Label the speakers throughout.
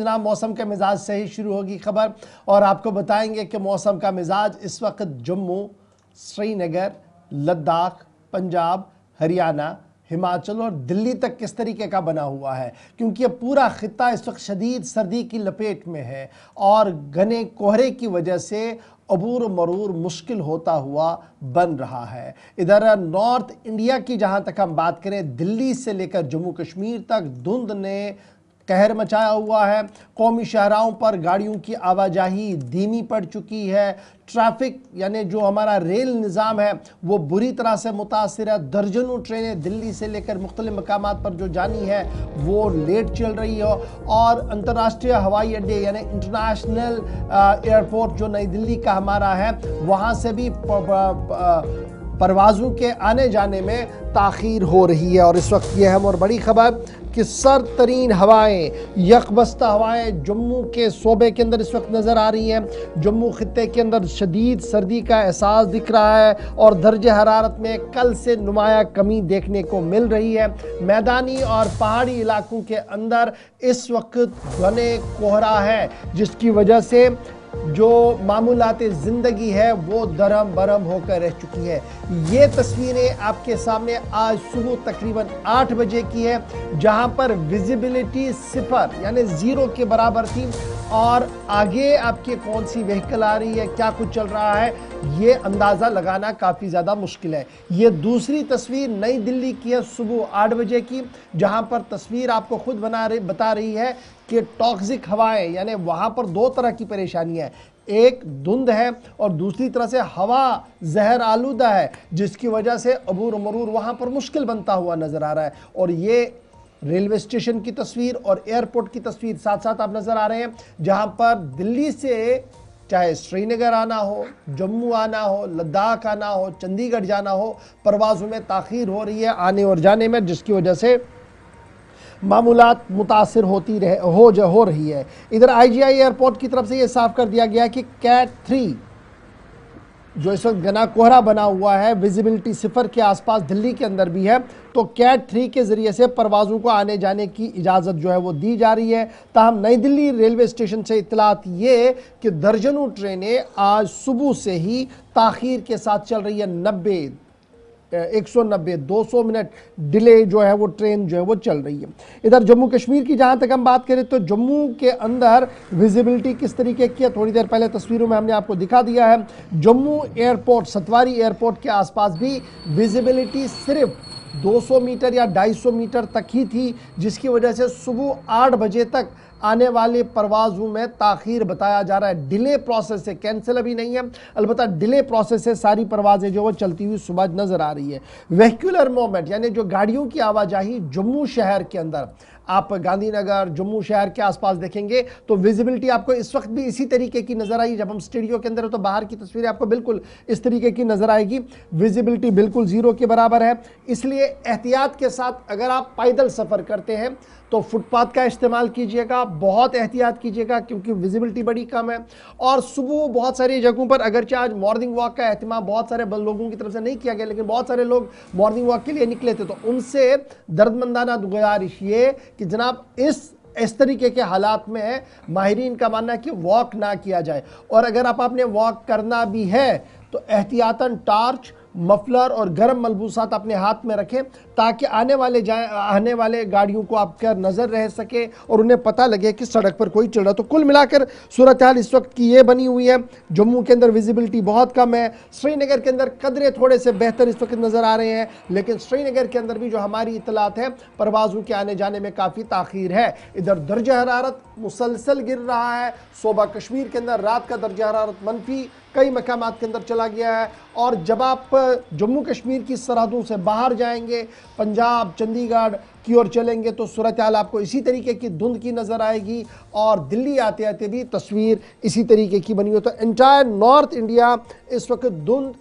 Speaker 1: जनाब मौसम के मिजाज से ही शुरू होगी खबर और आपको बताएंगे कि मौसम का मिजाज इस वक्त जम्मू, श्रीनगर, लद्दाख, पंजाब, हरियाणा, हिमाचल और दिल्ली तक किस तरीके का बना हुआ है, क्योंकि ये पूरा खित्ता इस वक्त शदीद सर्दी की लपेट में है और घने कोहरे की वजह से अबूर मरूर मुश्किल होता हुआ बन रहा है। इधर नॉर्थ इंडिया की जहां तक हम बात करें, दिल्ली से लेकर जम्मू कश्मीर तक धुंध ने कहर मचाया हुआ है। कौमी शाहराहों पर गाड़ियों की आवाजाही धीमी पड़ चुकी है। ट्रैफिक यानी जो हमारा रेल निज़ाम है वो बुरी तरह से मुतासिर है। दर्जनों ट्रेनें दिल्ली से लेकर मुख्तलिफ मकामात पर जो जानी है वो लेट चल रही है और अंतर्राष्ट्रीय हवाई अड्डे यानी इंटरनेशनल एयरपोर्ट जो नई दिल्ली का हमारा है वहाँ से भी परवाज़ों के आने जाने में ताख़ीर हो रही है। और इस वक्त यह अहम और बड़ी खबर कि सर तरीन हवाएँ, यकबस्ता हवाएँ जम्मू के सूबे के अंदर इस वक्त नज़र आ रही हैं। जम्मू खित्ते के अंदर शदीद सर्दी का एहसास दिख रहा है और दर्जे हरारत में कल से नुमाया कमी देखने को मिल रही है। मैदानी और पहाड़ी इलाकों के अंदर इस वक्त घने कोहरा है जिसकी वजह से जो मामूलात ज़िंदगी है वो दरम बरम होकर रह चुकी है। ये तस्वीरें आपके सामने आज सुबह तकरीबन 8 बजे की है जहां पर विजिबिलिटी 0 यानी 0 के बराबर थी और आगे आपके कौन सी व्हीकल आ रही है, क्या कुछ चल रहा है, ये अंदाज़ा लगाना काफ़ी ज़्यादा मुश्किल है। ये दूसरी तस्वीर नई दिल्ली की है सुबह 8 बजे की, जहां पर तस्वीर आपको खुद बता रही है कि टॉक्सिक हवाएं यानी वहाँ पर दो तरह की परेशानियाँ है। एक धुंध है और दूसरी तरह से हवा जहर आलूदा है जिसकी वजह से अबूर मरूर वहाँ पर मुश्किल बनता हुआ नज़र आ रहा है। और ये रेलवे स्टेशन की तस्वीर और एयरपोर्ट की तस्वीर साथ साथ आप नज़र आ रहे हैं जहाँ पर दिल्ली से चाहे श्रीनगर आना हो, जम्मू आना हो, लद्दाख आना हो, चंडीगढ़ जाना हो, परवाज़ों में ताख़ीर हो रही है आने और जाने में, जिसकी वजह से मामूलात मुतासिर हो रही है। इधर IGI एयरपोर्ट की तरफ से ये साफ कर दिया गया कि कैट 3 जो इस वक्त घना कोहरा बना हुआ है, विजिबिलिटी 0 के आसपास दिल्ली के अंदर भी है, तो कैट 3 के ज़रिए से परवाज़ों को आने जाने की इजाज़त जो है वो दी जा रही है। ताहम नई दिल्ली रेलवे स्टेशन से इत्तलात ये कि दर्जनों ट्रेनें आज सुबह से ही ताख़ीर के साथ चल रही है। 190 200 मिनट डिले जो है वो ट्रेन जो है वो चल रही है। इधर जम्मू कश्मीर की जहां तक हम बात करें तो जम्मू के अंदर विजिबिलिटी किस तरीके की है, थोड़ी देर पहले तस्वीरों में हमने आपको दिखा दिया है। जम्मू एयरपोर्ट, सतवारी एयरपोर्ट के आसपास भी विजिबिलिटी सिर्फ 200 मीटर या 250 मीटर तक ही थी, जिसकी वजह से सुबह 8 बजे तक आने वाले परवाज़ों में ताख़ीर बताया जा रहा है। डिले प्रोसेस से, कैंसिल अभी नहीं है, अलबत्ता डिले प्रोसेस से सारी परवाज़ें जो वो चलती हुई सुबह नज़र आ रही है। वेहिकुलर मूवमेंट यानी जो गाड़ियों की आवाजाही जम्मू शहर के अंदर, आप गांधीनगर, जम्मू शहर के आसपास देखेंगे तो विजिबिलिटी आपको इस वक्त भी इसी तरीके की नज़र आई। जब हम स्टूडियो के अंदर है तो बाहर की तस्वीरें आपको बिल्कुल इस तरीके की नज़र आएगी। विजिबिलिटी बिल्कुल 0 के बराबर है, इसलिए एहतियात के साथ अगर आप पैदल सफ़र करते हैं तो फुटपाथ का इस्तेमाल कीजिएगा, बहुत एहतियात कीजिएगा क्योंकि विजिबिलिटी बड़ी कम है। और सुबह बहुत सारी जगहों पर, अगरचे आज मॉर्निंग वॉक का एहतमाम बहुत सारे लोगों की तरफ से नहीं किया गया, लेकिन बहुत सारे लोग मॉर्निंग वॉक के लिए निकले थे, तो उनसे दर्दमंदाना गुजारिश ये कि जनाब इस तरीके के हालात में माहिरीन का मानना है कि वॉक ना किया जाए। और अगर आपने वॉक करना भी है तो एहतियातन टार्च, मफलर और गर्म मलबूसात अपने हाथ में रखें ताकि आने वाले गाड़ियों को आपका नज़र रह सके और उन्हें पता लगे कि सड़क पर कोई चल रहा। तो कुल मिलाकर सूरत हाल इस वक्त की ये बनी हुई है। जम्मू के अंदर विजिबिलिटी बहुत कम है, श्रीनगर के अंदर कदरे थोड़े से बेहतर इस वक्त नज़र आ रहे हैं, लेकिन श्रीनगर के अंदर भी जो हमारी इतलात है परवाज़ों के आने जाने में काफ़ी ताख़ीर है। इधर दर्जा हरारत मुसलसल गिर रहा है। सूबा कश्मीर के अंदर रात का दर्जा हरारत मनफी कई मकामात के अंदर चला गया है। और जब आप जम्मू कश्मीर की सरहदों से बाहर जाएंगे, पंजाब, चंडीगढ़ की ओर चलेंगे तो सूरत हाल आपको इसी तरीके की धुंध की नज़र आएगी और दिल्ली आते आते भी तस्वीर इसी तरीके की बनी हुई। तो एंटायर नॉर्थ इंडिया इस वक्त धुंध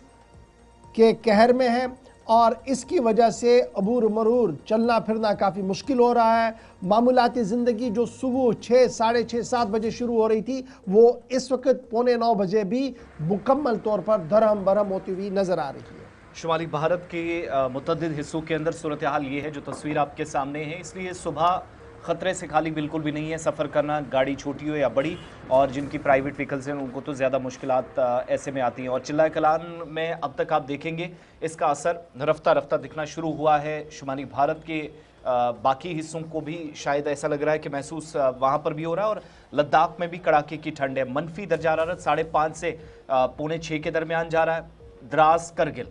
Speaker 1: के कहर में है और इसकी वजह से अबूर मरूर चलना फिरना काफ़ी मुश्किल हो रहा है। मामूलाती ज़िंदगी जो सुबह 6, साढ़े 6, 7 बजे शुरू हो रही थी वो इस वक्त पौने 9 बजे भी मुकम्मल तौर पर दरहम बरहम होती हुई नज़र आ रही है।
Speaker 2: शुमाली भारत के मुतअद्दिद हिस्सों के अंदर सूरत हाल ये है जो तस्वीर आपके सामने है, इसलिए सुबह खतरे से खाली बिल्कुल भी नहीं है सफ़र करना, गाड़ी छोटी हो या बड़ी, और जिनकी प्राइवेट व्हीकल्स हैं उनको तो ज़्यादा मुश्किलात ऐसे में आती हैं। और चिल्ला कलान में अब तक आप देखेंगे इसका असर रफ्ता रफ्ता दिखना शुरू हुआ है। शुमाली भारत के बाकी हिस्सों को भी शायद ऐसा लग रहा है कि महसूस वहाँ पर भी हो रहा है। और लद्दाख में भी कड़ाके की ठंड है। मनफी दर्जा हरारत 5.5 से 5:45 के दरमियान जा रहा है। द्रास करगिल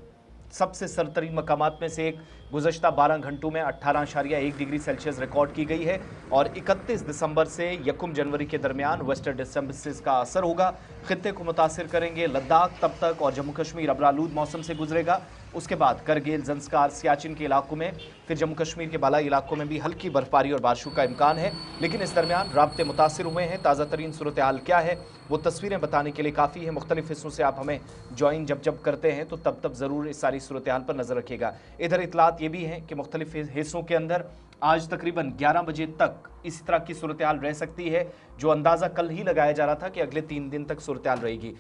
Speaker 2: सबसे सरतरी मकामात में से एक, गुज़श्ता 12 घंटों में 18.1 डिग्री सेल्सियस रिकॉर्ड की गई है। और 31 दिसंबर से 1 जनवरी के दरमियान वेस्टर्न डिस्टर्बेंसेस का असर होगा, खित्ते को मुतासिर करेंगे। लद्दाख तब तक और जम्मू कश्मीर अबरालूद मौसम से गुजरेगा। उसके बाद करगिल, जंस्कार, सियाचिन के इलाकों में, फिर जम्मू कश्मीर के बालाई इलाकों में भी हल्की बर्फबारी और बारिशों का इम्कान है। लेकिन इस दरमियान राब्ते मुतासिर हुए हैं। ताज़ा तरीन सूरत हाल क्या है वो तस्वीरें बताने के लिए काफ़ी है। मुख्तलिफ हिस्सों से आप हमें ज्वाइन जब करते हैं तो तब ज़रूर इस सारी सूरत हाल पर नज़र रखिएगा। इधर इतलात ये भी है कि मुख्तलिफ हिस्सों के अंदर आज तकरीबन 11 बजे तक इसी तरह की सूरत हाल रह सकती है, जो अंदाज़ा कल ही लगाया जा रहा था कि अगले 3 दिन तक सूरत हाल रहेगी।